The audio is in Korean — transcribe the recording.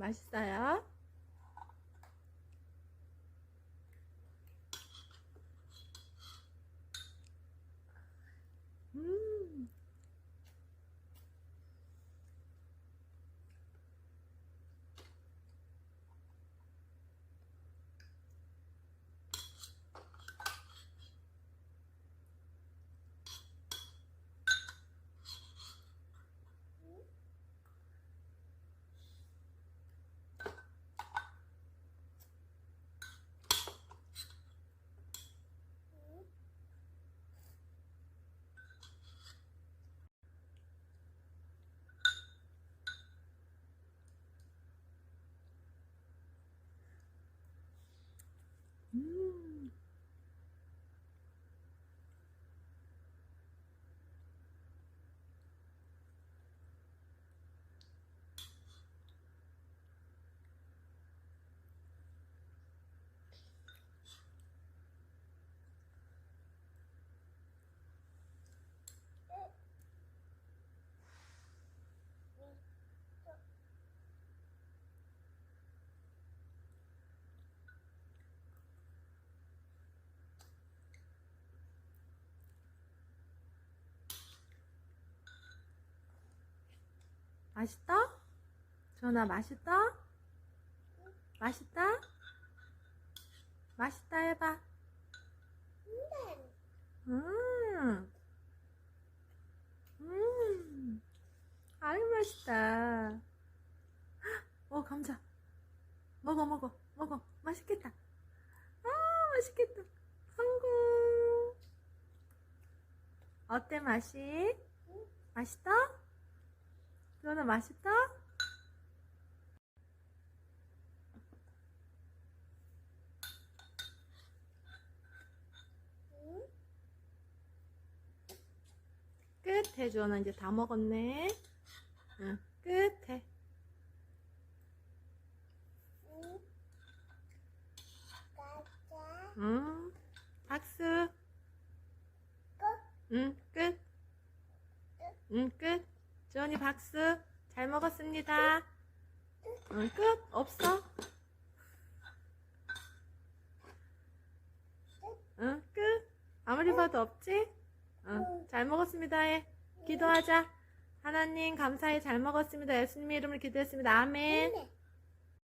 맛있어요? 음. 음. 맛있다? 주원아 맛있다? 맛있다? 맛있다 해봐. 아유 맛있다. 감자. 먹어. 맛있겠다. 아, 맛있겠다. 성공. 어때 맛이? 맛있다? 주원아 맛있다? 끝에 주원아 이제 다 먹었네. 응, 끝에. 박수. 끝. 끝. 주원이 박수. 잘 먹었습니다. 끝. 없어. 끝. 아무리 봐도 없지? 잘 먹었습니다 해. 기도하자. 하나님 감사히 잘 먹었습니다. 예수님의 이름으로 기도했습니다. 아멘.